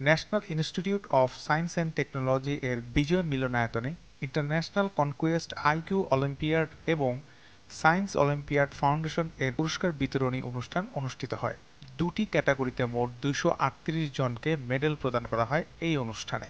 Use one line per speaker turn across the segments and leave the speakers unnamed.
National institute of science and technology এর বিজয় মিলনায়তনে international conquest IQ olympiad এবং science olympiad foundation এর পুরস্কার বিতরণী অনুষ্ঠান অনুষ্ঠিত হয়। দুটি ক্যাটাগরিতে মোট 238 জনকে মেডেল প্রদান করা হয় এই অনুষ্ঠানে।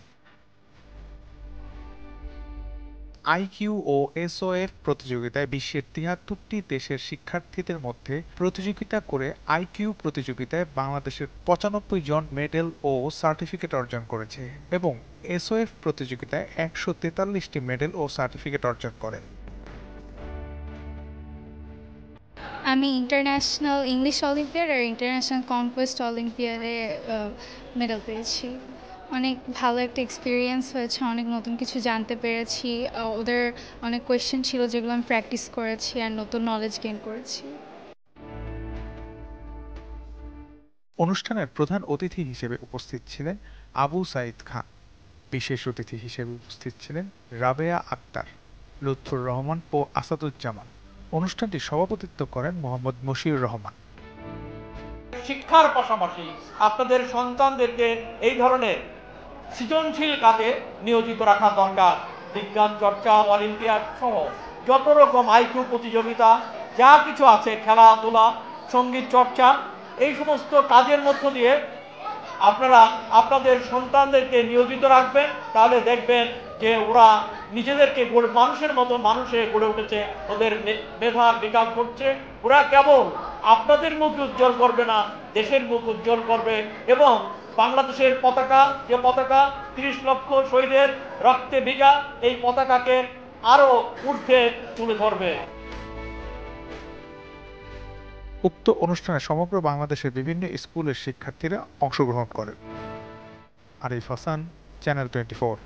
আইকিউ ও এসওএফ প্রতিযোগিতায় বিশ্বের ৭৩টি দেশের শিক্ষার্থীদের মধ্যে প্রতিযোগিতা করে আইকিউ প্রতিযোগিতায় বাংলাদেশের ৯৫ জন মেডেল ও সার্টিফিকেট অর্জন করেছে এবং এসওএফ প্রতিযোগিতায় ১৪৩টি মেডেল ও সার্টিফিকেট অর্জন করে।
আমি ইন্টারন্যাশনাল ইংলিশ অলিম্পিয়াড আর ইন্টারন্যাশনাল কনকোয়েস্ট অলিম্পিয়াডে মেডেল পেয়েছি। অনেক ভালো একটা এক্সপিরিয়েন্স হয়েছে, অনেক নতুন কিছু জানতে পেরেছি। ওদের অনেক কোয়েশ্চেন ছিল যেগুলো আমি প্র্যাকটিস করেছি আর নতুন নলেজ গেইন করেছি।
অনুষ্ঠানের প্রধান অতিথি হিসেবে উপস্থিত ছিলেন আবু সাঈদ খান। বিশেষ অতিথি হিসেবে উপস্থিত ছিলেন রাবেয়া আক্তার, লুৎফুর রহমান ও আসাদুজ্জামান। অনুষ্ঠানটি সভাপতিত্ব করেন মোহাম্মদ মশিউর রহমান।
শিক্ষার পাশাপাশি আপনাদের সন্তানদেরকে এই ধরনের সৃজনশীল কাজে নিয়োজিত রাখা দরকার। বিজ্ঞান চর্চা, অলিম্পিয়াড সহ যত রকম আইকিউ প্রতিযোগিতা যা কিছু আছে, খেলাধুলা, সঙ্গীত চর্চা, এই সমস্ত কাজের মধ্য দিয়ে আপনারা আপনাদের সন্তানদেরকে নিয়োজিত রাখবেন। তাহলে দেখবেন যে ওরা নিজেদেরকে মানুষের মতো মানুষে গড়ে উঠেছে, ওদের মেধা বিকাশ করছে। ওরা কেবল আপনাদের মুখ উজ্জ্বল করবে না, দেশের মুখ উজ্জ্বল করবে এবং বাংলাদেশের পতাকা, যে পতাকা ৩০ লক্ষ শহীদের রক্তে ভিজা, এই পতাকাকে আরো ঊর্ধ্বে তুলে ধরবে।
উক্ত অনুষ্ঠানে সমগ্র বাংলাদেশের বিভিন্ন স্কুলের শিক্ষার্থীরা অংশগ্রহণ করেন। আরিফ হাসান, চ্যানেল 24।